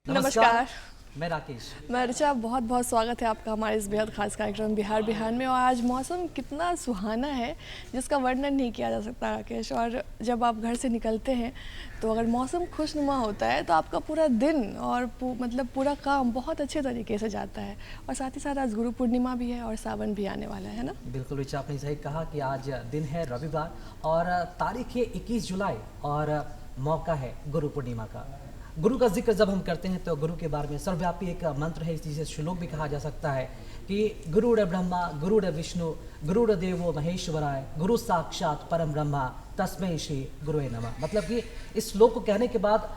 नमस्कार। मैं राकेश। मैं ऋचा, बहुत बहुत स्वागत है आपका हमारे इस बेहद ख़ास कार्यक्रम बिहार बिहान में। और आज मौसम कितना सुहाना है जिसका वर्णन नहीं किया जा सकता राकेश। और जब आप घर से निकलते हैं तो अगर मौसम खुशनुमा होता है तो आपका पूरा दिन और मतलब पूरा काम बहुत अच्छे तरीके से जाता है। और साथ ही साथ आज गुरु पूर्णिमा भी है और सावन भी आने वाला है ना। बिल्कुल ऋचा, आपने सही कहा कि आज दिन है रविवार और तारीख है 21 जुलाई और मौका है गुरु पूर्णिमा का। गुरु का जिक्र जब हम करते हैं तो गुरु के बारे में सर्वव्यापी एक मंत्र है, इसी से श्लोक भी कहा जा सकता है कि गुरुड़ ब्रह्मा गुरुड़ विष्णु गुरुड़ देवो महेश्वराय गुरु साक्षात परम ब्रह्मा तस्मै श्री गुरुवे नमः। मतलब कि इस श्लोक को कहने के बाद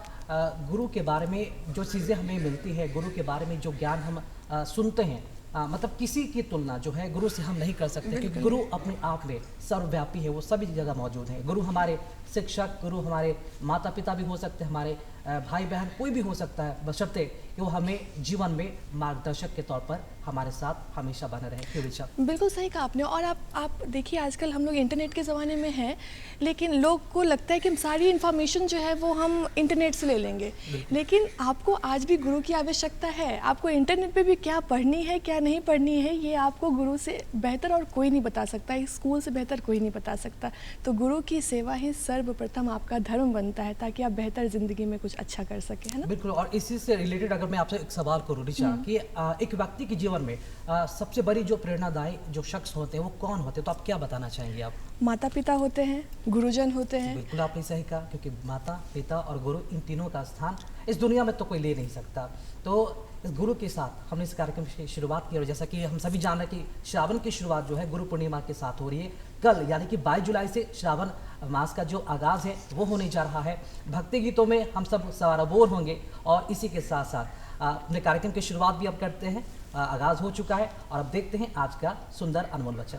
गुरु के बारे में जो चीज़ें हमें मिलती है, गुरु के बारे में जो ज्ञान हम सुनते हैं, मतलब किसी की तुलना जो है गुरु से हम नहीं कर सकते, क्योंकि गुरु अपने आप में सर्वव्यापी है, वो सभी जगह मौजूद हैं। गुरु हमारे शिक्षक, गुरु हमारे माता पिता भी हो सकते हैं, हमारे भाई बहन कोई भी हो सकता है, बशर्ते कि वो हमें जीवन में मार्गदर्शक के तौर पर हमारे साथ हमेशा बने रहे। क्यों ऋचा? बिल्कुल सही कहा आपने। और आप देखिए, आजकल हम लोग इंटरनेट के ज़माने में हैं, लेकिन लोग को लगता है कि सारी इन्फॉर्मेशन जो है वो हम इंटरनेट से ले लेंगे, लेकिन आपको आज भी गुरु की आवश्यकता है। आपको इंटरनेट पे भी क्या पढ़नी है क्या नहीं पढ़नी है, ये आपको गुरु से बेहतर और कोई नहीं बता सकता, इस स्कूल से बेहतर कोई नहीं बता सकता। तो गुरु की सेवा ही सर्वप्रथम आपका धर्म बनता है, ताकि आप बेहतर ज़िंदगी में कुछ अच्छा कर सकें, है ना। बिल्कुल। और इसी से रिलेटेड अगर मैं आपसे एक सवाल करूँ ऋचा, कि एक व्यक्ति के जीवन में सबसे बड़ी जो प्रेरणादायी जो शख्स होते हैं वो कौन होते हैं, तो आप क्या बताना चाहेंगे? आप माता पिता होते हैं, गुरुजन होते हैं। बिल्कुल आपने सही कहा, क्योंकि माता पिता और गुरु, इन तीनों का स्थान इस दुनिया में तो कोई ले नहीं सकता। तो इस गुरु के साथ हमने इस कार्यक्रम की शुरुआत की, और जैसा कि हम सभी जान रहे हैं कि श्रावण की शुरुआत जो है गुरु पूर्णिमा के साथ हो रही है। कल यानी कि 22 जुलाई से श्रावण मास का जो आगाज़ है वो होने जा रहा है। भक्ति गीतों में हम सब सराबोर होंगे, और इसी के साथ साथ अपने कार्यक्रम की शुरुआत भी अब करते हैं। आगाज़ हो चुका है और अब देखते हैं आज का सुंदर अनमोल वचन।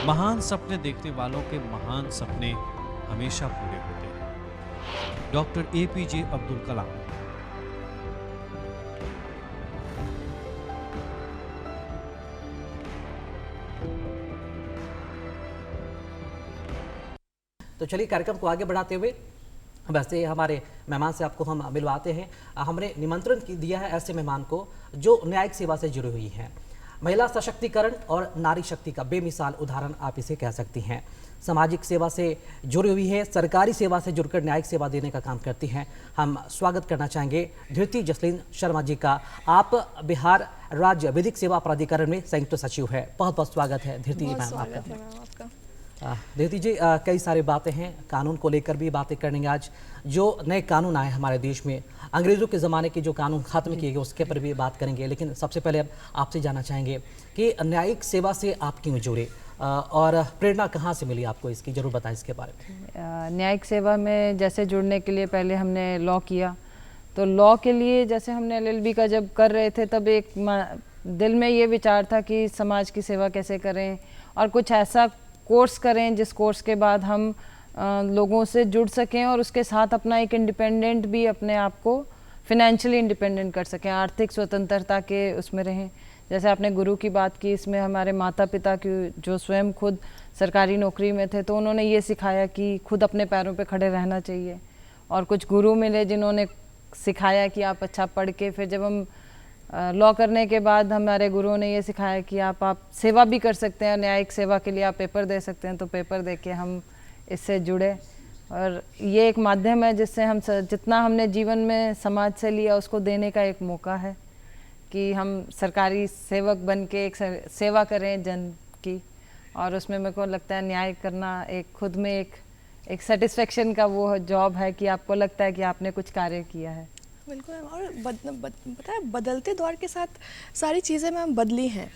महान सपने देखने वालों के महान सपने हमेशा पूरे होते हैं। Doctor APJ Abdul Kalam. तो चलिए कार्यक्रम को आगे बढ़ाते हुए वैसे हमारे मेहमान से आपको हम मिलवाते हैं। हमने निमंत्रण दिया है ऐसे मेहमान को जो न्यायिक सेवा से जुड़ी हुई हैं। महिला सशक्तिकरण और नारी शक्ति का बेमिसाल उदाहरण आप इसे कह सकती हैं। सामाजिक सेवा से जुड़ी हुई है, सरकारी सेवा से जुड़कर न्यायिक सेवा देने का काम करती हैं। हम स्वागत करना चाहेंगे धृति जसलीन शर्मा जी का। आप बिहार राज्य विधिक सेवा प्राधिकरण में संयुक्त सचिव है। बहुत बहुत स्वागत है धृति जी मैम आपका। धृति जी, कई सारी बातें हैं, कानून को लेकर भी बातें करेंगे आज। जो नए कानून आए हमारे देश में, अंग्रेज़ों के ज़माने के जो कानून खत्म किए गए उसके पर भी बात करेंगे। लेकिन सबसे पहले अब आपसे जानना चाहेंगे कि न्यायिक सेवा से आप क्यों जुड़े और प्रेरणा कहाँ से मिली आपको, इसकी जरूर बताएं इसके बारे में। न्यायिक सेवा में जैसे जुड़ने के लिए पहले हमने लॉ किया, तो लॉ के लिए जैसे हमने LLB का जब कर रहे थे तब एक दिल में ये विचार था कि समाज की सेवा कैसे करें और कुछ ऐसा कोर्स करें जिस कोर्स के बाद हम लोगों से जुड़ सकें और उसके साथ अपना एक इंडिपेंडेंट भी अपने आप को फिनेंशियली इंडिपेंडेंट कर सकें, आर्थिक स्वतंत्रता के उसमें रहें। जैसे आपने गुरु की बात की, इसमें हमारे माता पिता की जो स्वयं खुद सरकारी नौकरी में थे, तो उन्होंने ये सिखाया कि खुद अपने पैरों पे खड़े रहना चाहिए। और कुछ गुरु मिले जिन्होंने सिखाया कि आप अच्छा पढ़ के, फिर जब हम लॉ करने के बाद हमारे गुरुओं ने ये सिखाया कि आप सेवा भी कर सकते हैं, न्यायिक सेवा के लिए आप पेपर दे सकते हैं। तो पेपर दे के हम इससे जुड़े, और ये एक माध्यम है जिससे हम जितना हमने जीवन में समाज से लिया उसको देने का एक मौका है कि हम सरकारी सेवक बन के एक सेवा करें जन की। और उसमें मेरे को लगता है न्याय करना एक खुद में एक सेटिस्फेक्शन का वो जॉब है कि आपको लगता है कि आपने कुछ कार्य किया है। बिल्कुल। और पता है, बदलते दौर के साथ सारी चीज़ें मैम बदली हैं,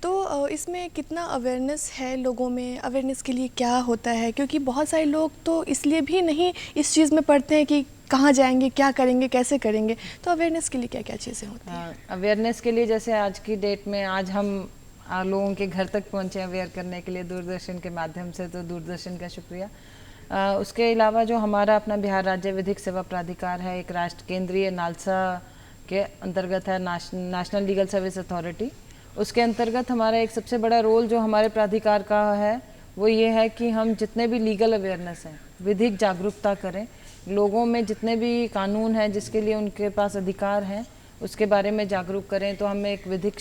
तो इसमें कितना अवेयरनेस है लोगों में, अवेयरनेस के लिए क्या होता है, क्योंकि बहुत सारे लोग तो इसलिए भी नहीं इस चीज़ में पढ़ते हैं कि कहाँ जाएंगे, क्या करेंगे, कैसे करेंगे। तो अवेयरनेस के लिए क्या क्या चीज़ें होती हैं? अवेयरनेस के लिए जैसे आज की डेट में आज हम लोगों के घर तक पहुँचे अवेयर करने के लिए दूरदर्शन के माध्यम से, तो दूरदर्शन का शुक्रिया। उसके अलावा जो हमारा अपना बिहार राज्य विधिक सेवा प्राधिकार है, एक राष्ट्र केंद्रीय नालसा के अंतर्गत है, नेशनल लीगल सर्विस अथॉरिटी। उसके अंतर्गत हमारा एक सबसे बड़ा रोल जो हमारे प्राधिकार का है वो ये है कि हम जितने भी लीगल अवेयरनेस हैं, विधिक जागरूकता करें, लोगों में जितने भी कानून हैं जिसके लिए उनके पास अधिकार हैं उसके बारे में जागरूक करें। तो हम एक विधिक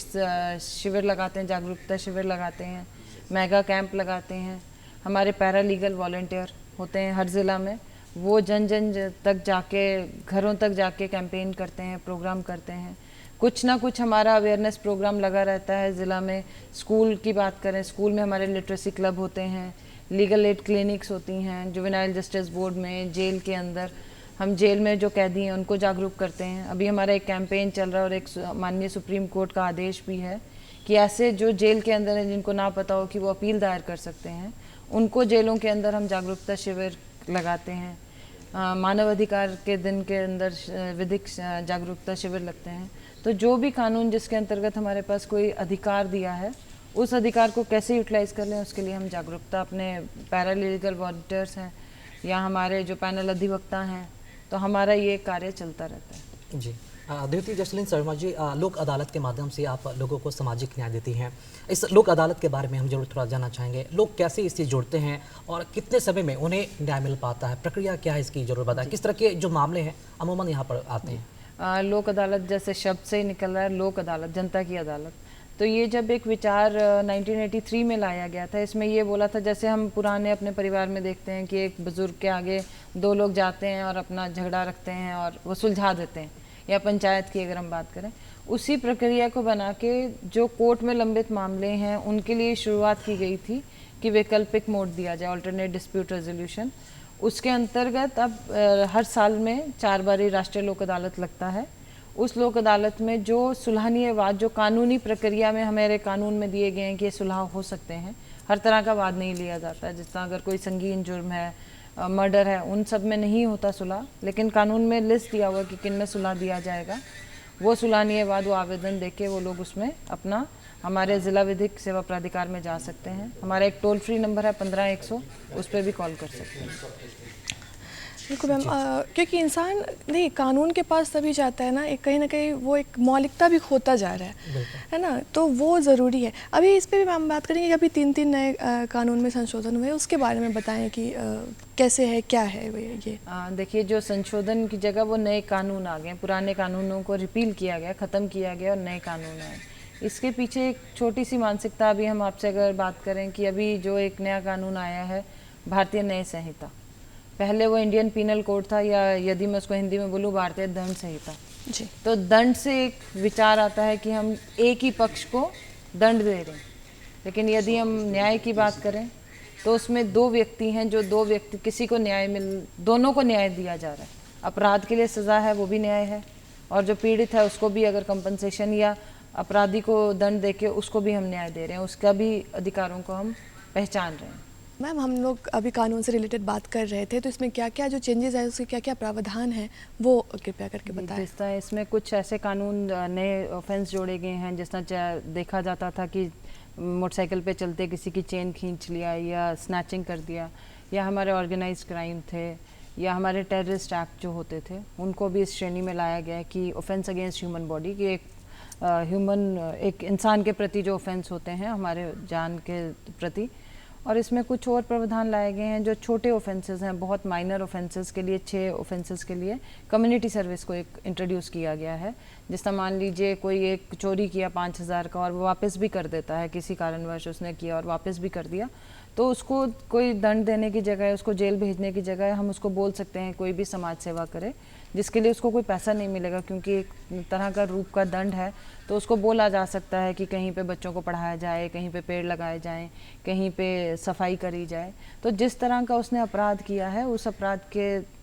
शिविर लगाते हैं, जागरूकता शिविर लगाते हैं, मेगा कैंप लगाते हैं। हमारे पैरा लीगल वॉलंटियर होते हैं हर ज़िला में, वो जन जन तक जाके, घरों तक जाके कैंपेन करते हैं, प्रोग्राम करते हैं। कुछ ना कुछ हमारा अवेयरनेस प्रोग्राम लगा रहता है ज़िला में। स्कूल की बात करें, स्कूल में हमारे लिटरेसी क्लब होते हैं, लीगल एड क्लिनिक्स होती हैं, जुवेनाइल जस्टिस बोर्ड में, जेल के अंदर हम जेल में जो कैदी हैं उनको जागरूक करते हैं। अभी हमारा एक कैंपेन चल रहा है और एक माननीय सुप्रीम कोर्ट का आदेश भी है कि ऐसे जो जेल के अंदर हैं जिनको ना पता हो कि वो अपील दायर कर सकते हैं, उनको जेलों के अंदर हम जागरूकता शिविर लगाते हैं। मानव अधिकार के दिन के अंदर विधिक जागरूकता शिविर लगते हैं। तो जो भी कानून जिसके अंतर्गत हमारे पास कोई अधिकार दिया है, उस अधिकार को कैसे यूटिलाइज कर लें उसके लिए हम जागरूकता, अपने पैरालीगल वॉलंटियर्स हैं या हमारे जो पैनल अधिवक्ता हैं, तो हमारा ये कार्य चलता रहता है। जी द्वितीय जसलीन शर्मा जी, लोक अदालत के माध्यम से आप लोगों को सामाजिक न्याय देती हैं। इस लोक अदालत के बारे में हम जरूर थोड़ा जानना चाहेंगे। लोग कैसे इससे जुड़ते हैं और कितने समय में उन्हें न्याय मिल पाता है, प्रक्रिया क्या है इसकी जरूर बताएं। किस तरह के जो मामले हैं अमूमन यहाँ पर आते हैं? लोक अदालत जैसे शब्द से ही निकल रहा है, लोक अदालत, जनता की अदालत। तो ये जब एक विचार 1983 में लाया गया था, इसमें ये बोला था, जैसे हम पुराने अपने परिवार में देखते हैं कि एक बुजुर्ग के आगे दो लोग जाते हैं और अपना झगड़ा रखते हैं और वो सुलझा देते हैं, या पंचायत की अगर हम बात करें, उसी प्रक्रिया को बना के जो कोर्ट में लंबित मामले हैं उनके लिए शुरुआत की गई थी कि वैकल्पिक मोड दिया जाए, अल्टरनेट डिस्प्यूट रेजोल्यूशन। उसके अंतर्गत अब हर साल में 4 बारी राष्ट्रीय लोक अदालत लगता है। उस लोक अदालत में जो सुलहनीय वाद, जो कानूनी प्रक्रिया में हमारे कानून में दिए गए हैं कि ये सुलह हो सकते हैं, हर तरह का वाद नहीं लिया जाता। जिस तरह अगर कोई संगीन जुर्म है, मर्डर है, उन सब में नहीं होता सुलह, लेकिन कानून में लिस्ट दिया हुआ कि किन में सुलह दिया जाएगा। वो सुलहनीय वाद, वो आवेदन देके वो लोग उसमें अपना हमारे ज़िला विधिक सेवा प्राधिकार में जा सकते हैं। हमारा एक टोल फ्री नंबर है 15100, उस पर भी कॉल कर सकते हैं। बिल्कुल मैम, क्योंकि इंसान नहीं कानून के पास तभी जाता है ना, एक कहीं ना कहीं वो एक मौलिकता भी खोता जा रहा है ना, तो वो ज़रूरी है। अभी इस पे भी मैम बात करेंगे कि अभी 3 नए कानून में संशोधन हुए, उसके बारे में बताएं कि कैसे है, क्या है ये। देखिए, जो संशोधन की जगह वो नए कानून आ गए, पुराने कानूनों को रिपील किया गया, ख़त्म किया गया और नए कानून आए। इसके पीछे एक छोटी सी मानसिकता, अभी हम आपसे अगर बात करें कि अभी जो एक नया कानून आया है, भारतीय न्याय संहिता, पहले वो इंडियन पीनल कोड था, या यदि मैं उसको हिंदी में बोलूँ भारतीय दंड संहिता जी। तो दंड से एक विचार आता है कि हम एक ही पक्ष को दंड दे रहे हैं, लेकिन यदि हम न्याय की बात करें तो उसमें 2 व्यक्ति हैं, जो 2 व्यक्ति, किसी को दोनों को न्याय दिया जा रहा है। अपराध के लिए सज़ा है, वो भी न्याय है, और जो पीड़ित है उसको भी अगर कंपनसेशन या अपराधी को दंड देके उसको भी हम न्याय दे रहे हैं, उसका भी अधिकारों को हम पहचान रहे हैं। मैम, हम लोग अभी कानून से रिलेटेड बात कर रहे थे, तो इसमें क्या क्या जो चेंजेस आए, उसके क्या क्या प्रावधान हैं, वो कृपया करके बताएं। इसमें कुछ ऐसे कानून, नए ऑफेंस जोड़े गए हैं, जिस तरह देखा जाता था कि मोटरसाइकिल पे चलते किसी की चेन खींच लिया या स्नैचिंग कर दिया, या हमारे ऑर्गेनाइज क्राइम थे, या हमारे टेररिस्ट एक्ट जो होते थे, उनको भी इस श्रेणी में लाया गया है कि ऑफेंस अगेंस्ट ह्यूमन बॉडी, कि एक इंसान के प्रति जो ऑफेंस होते हैं हमारे जान के प्रति। और इसमें कुछ और प्रावधान लाए गए हैं जो छोटे ऑफेंसेस हैं, बहुत माइनर ऑफेंसेस के लिए, 6 ऑफेंसेस के लिए कम्युनिटी सर्विस को एक इंट्रोड्यूस किया गया है। जिस तरह मान लीजिए कोई एक चोरी किया 5000 का और वो वापस भी कर देता है, किसी कारणवश उसने किया और वापस भी कर दिया, तो उसको कोई दंड देने की जगह, उसको जेल भेजने की जगह हम उसको बोल सकते हैं कोई भी समाज सेवा करे, जिसके लिए उसको कोई पैसा नहीं मिलेगा, क्योंकि एक तरह का रूप का दंड है। तो उसको बोला जा सकता है कि कहीं पे बच्चों को पढ़ाया जाए, कहीं पे पेड़ लगाए जाएं, कहीं पे सफाई करी जाए। तो जिस तरह का उसने अपराध किया है, उस अपराध के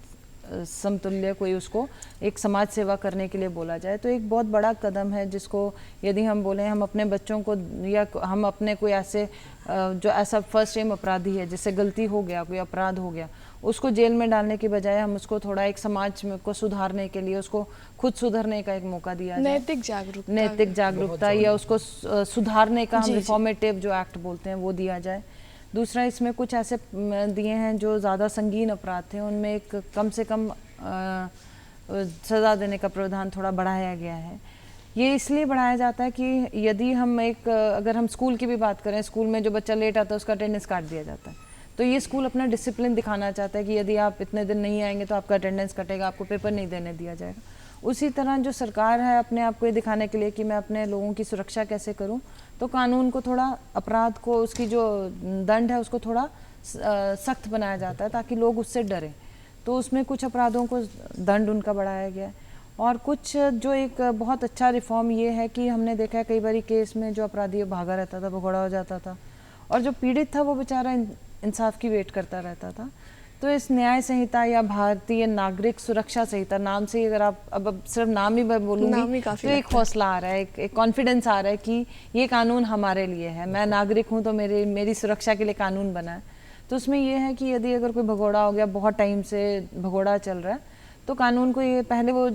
समतुल्य कोई उसको एक समाज सेवा करने के लिए बोला जाए, तो एक बहुत बड़ा कदम है, जिसको यदि हम बोलें हम अपने बच्चों को, या हम अपने कोई ऐसे जो ऐसा फर्स्ट टाइम अपराधी है, जिससे गलती हो गया, कोई अपराध हो गया, उसको जेल में डालने की बजाय हम उसको थोड़ा एक समाज में को सुधारने के लिए उसको खुद सुधरने का एक मौका दिया जाए, नैतिक जागरूकता या उसको सुधारने का हम रिफॉर्मेटिव जो एक्ट बोलते हैं वो दिया जाए। दूसरा, इसमें कुछ ऐसे दिए हैं जो ज़्यादा संगीन अपराध थे, उनमें एक कम से कम सज़ा देने का प्रावधान थोड़ा बढ़ाया गया है। ये इसलिए बढ़ाया जाता है कि यदि हम अगर हम स्कूल की भी बात करें, स्कूल में जो बच्चा लेट आता है उसका अटेंडेंस काट दिया जाता है। तो ये स्कूल अपना डिसिप्लिन दिखाना चाहता है कि यदि आप इतने दिन नहीं आएंगे तो आपका अटेंडेंस कटेगा, आपको पेपर नहीं देने दिया जाएगा। उसी तरह जो सरकार है अपने आप को ये दिखाने के लिए कि मैं अपने लोगों की सुरक्षा कैसे करूं, तो कानून को थोड़ा, अपराध को, उसकी जो दंड है उसको थोड़ा सख्त बनाया जाता है ताकि लोग उससे डरें। तो उसमें कुछ अपराधों को दंड उनका बढ़ाया गया है। और कुछ जो एक बहुत अच्छा रिफॉर्म ये है कि हमने देखा है कई बार केस में जो अपराधी भागा रहता था, भगोड़ा हो जाता था, और जो पीड़ित था वो बेचारा इंसाफ की वेट करता रहता था। तो इस न्याय संहिता या भारतीय नागरिक सुरक्षा संहिता, नाम से ही अगर आप अब सिर्फ नाम ही बोलूँगी तो एक हौसला आ रहा है, एक कॉन्फिडेंस आ रहा है कि ये कानून हमारे लिए है, मैं नागरिक हूँ तो मेरी सुरक्षा के लिए कानून बना है। तो उसमें ये है कि यदि अगर कोई भगोड़ा हो गया, बहुत टाइम से भगोड़ा चल रहा है, तो कानून को ये पहले वो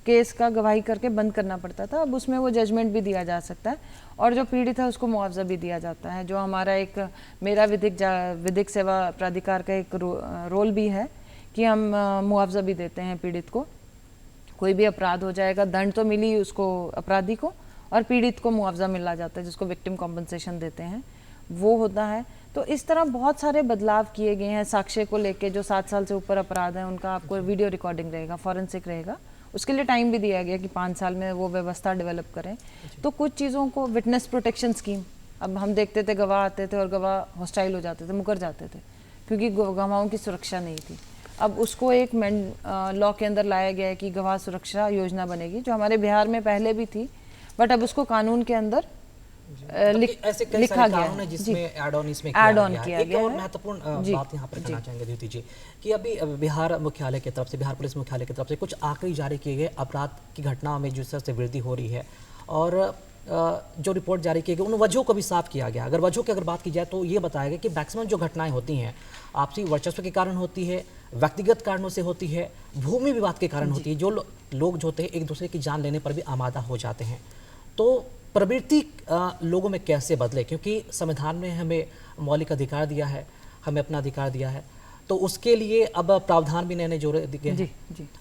केस का गवाही करके बंद करना पड़ता था, अब उसमें वो जजमेंट भी दिया जा सकता है और जो पीड़ित है उसको मुआवजा भी दिया जाता है। जो हमारा मेरा विधिक सेवा प्राधिकार का एक रोल भी है कि हम मुआवजा भी देते हैं पीड़ित को। कोई भी अपराध हो जाएगा, दंड तो मिली उसको अपराधी को और पीड़ित को मुआवजा मिला जाता है जिसको विक्टिम कॉम्पनसेशन देते हैं, वो होता है। तो इस तरह बहुत सारे बदलाव किए गए हैं। साक्ष्य को लेके जो 7 साल से ऊपर अपराध है उनका आपको वीडियो रिकॉर्डिंग रहेगा, फॉरेंसिक रहेगा, उसके लिए टाइम भी दिया गया कि 5 साल में वो व्यवस्था डेवलप करें। तो कुछ चीज़ों को, विटनेस प्रोटेक्शन स्कीम, अब हम देखते थे गवाह आते थे और गवाह हॉस्टाइल हो जाते थे, मुकर जाते थे क्योंकि गवाहों की सुरक्षा नहीं थी। अब उसको एक लॉ के अंदर लाया गया है कि गवाह सुरक्षा योजना बनेगी, जो हमारे बिहार में पहले भी थी, बट अब उसको कानून के अंदर ऐसे कई लिखा सारे गया कानून है जिसमें ऐड ऑन इसमें ऐड ऑन किया किया गया है। गया एक और है। महत्वपूर्ण बात यहाँ पर कहना चाहेंगे द्युति जी कि अभी बिहार मुख्यालय की तरफ से, बिहार पुलिस मुख्यालय की तरफ से कुछ आंकड़े जारी किए गए अपराध की घटनाओं में जिस तरह से वृद्धि हो रही है और जो रिपोर्ट जारी की गई उन वजहों को भी साफ किया गया। अगर वजहों की अगर बात की जाए तो ये बताया गया कि मैक्सिमम जो घटनाएं होती हैं आपसी वर्चस्व के कारण होती है, व्यक्तिगत कारणों से होती है, भूमि विवाद के कारण होती है, जो लोग जो होते हैं एक दूसरे की जान लेने पर भी आमादा हो जाते हैं। तो प्रवृत्ति लोगों में कैसे बदले, क्योंकि संविधान ने हमें मौलिक अधिकार दिया है, हमें अपना अधिकार दिया है, तो उसके लिए अब प्रावधान भी नए जोड़े दिए हैं।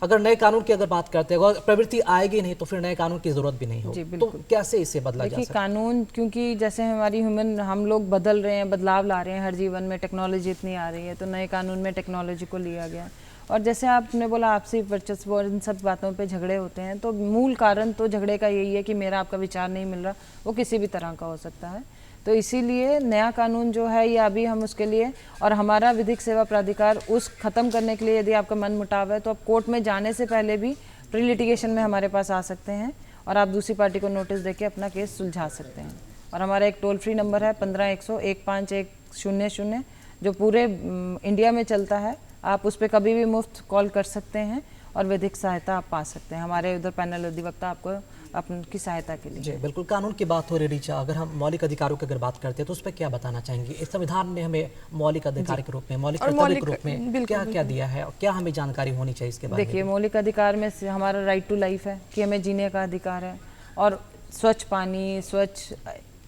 अगर नए कानून की अगर बात करते हैं, अगर प्रवृत्ति आएगी नहीं तो फिर नए कानून की जरूरत भी नहीं होगी। तो कैसे इसे बदला जा सकता है? कानून, क्योंकि जैसे हमारी हम लोग बदल रहे हैं, बदलाव ला रहे हैं हर जीवन में, टेक्नोलॉजी इतनी आ रही है, तो नए कानून में टेक्नोलॉजी को लिया गया। और जैसे आपने बोला आपसी वर्चस्व और इन सब बातों पे झगड़े होते हैं, तो मूल कारण तो झगड़े का यही है कि मेरा आपका विचार नहीं मिल रहा, वो किसी भी तरह का हो सकता है। तो इसीलिए नया कानून जो है, या अभी हम उसके लिए, और हमारा विधिक सेवा प्राधिकार उस ख़त्म करने के लिए, यदि आपका मन मुटाव है तो आप कोर्ट में जाने से पहले भी प्री लिटिगेशन में हमारे पास आ सकते हैं और आप दूसरी पार्टी को नोटिस देके अपना केस सुलझा सकते हैं। और हमारा एक टोल फ्री नंबर है 15-100-15100 जो पूरे इंडिया में चलता है। आप उस पर कभी भी मुफ्त कॉल कर सकते हैं और विधिक सहायता आप पा सकते हैं। हमारे उधर पैनल अधिवक्ता आपको आपकी सहायता के लिए। जी बिल्कुल, कानून की बात हो रही रीचा, अगर हम मौलिक अधिकारों की अगर बात करते हैं तो उस पर क्या बताना चाहेंगे? इस संविधान ने हमें मौलिक अधिकार के रूप में, मौलिक कर्तव्य के रूप में क्या क्या दिया है और क्या हमें जानकारी होनी चाहिए इसके बारे में? देखिए, मौलिक अधिकार में हमारा राइट टू लाइफ है कि हमें जीने का अधिकार है, और स्वच्छ पानी, स्वच्छ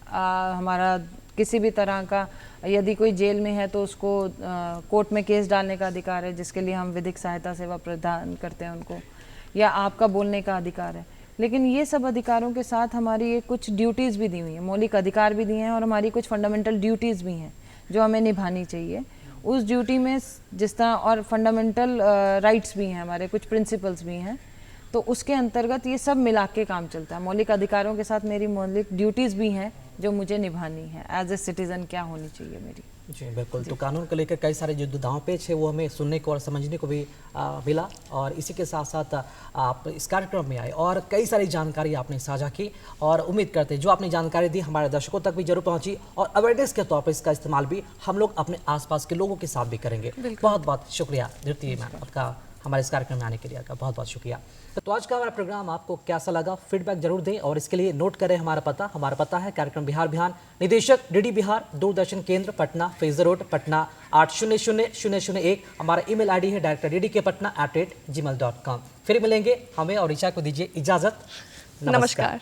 हमारा किसी भी तरह का, यदि कोई जेल में है तो उसको कोर्ट में केस डालने का अधिकार है, जिसके लिए हम विधिक सहायता सेवा प्रदान करते हैं उनको, या आपका बोलने का अधिकार है। लेकिन ये सब अधिकारों के साथ हमारी ये कुछ ड्यूटीज़ भी दी हुई हैं, मौलिक अधिकार भी दिए हैं और हमारी कुछ फंडामेंटल ड्यूटीज़ भी हैं जो हमें निभानी चाहिए। उस ड्यूटी में जिस तरह, और फंडामेंटल राइट्स भी हैं, हमारे कुछ प्रिंसिपल्स भी हैं, तो उसके अंतर्गत ये सब मिला के काम चलता है। मौलिक अधिकारों के साथ मेरी मौलिक ड्यूटीज़ भी हैं जो मुझे निभानी है। एज ए सिटीज़न क्या होनी चाहिए मेरी। जी बिल्कुल, तो कानून को लेकर कई सारे जो दांव पेच है वो हमें सुनने को और समझने को भी मिला, और इसी के साथ साथ आप इस कार्यक्रम में आए और कई सारी जानकारी आपने साझा की, और उम्मीद करते हैं जो आपने जानकारी दी हमारे दर्शकों तक भी जरूर पहुंची, और अवेयरनेस के तौर पर इसका इस्तेमाल भी हम लोग अपने आसपास के लोगों के साथ भी करेंगे। बहुत बहुत शुक्रिया द्युति मैम आपका हमारे इस कार्यक्रम में आने के लिए, आपका बहुत बहुत शुक्रिया। तो आज का हमारा प्रोग्राम आपको कैसा लगा, फीडबैक जरूर दें, और इसके लिए नोट करें हमारा पता है कार्यक्रम बिहार अभियान, निदेशक डीडी बिहार, दूरदर्शन केंद्र पटना, फ्रेजर रोड पटना 800001। हमारा ईमेल आईडी है director@ddkpatna@gmail.com। फिर मिलेंगे, हमें और ऋचा को दीजिए इजाजत। नमस्कार।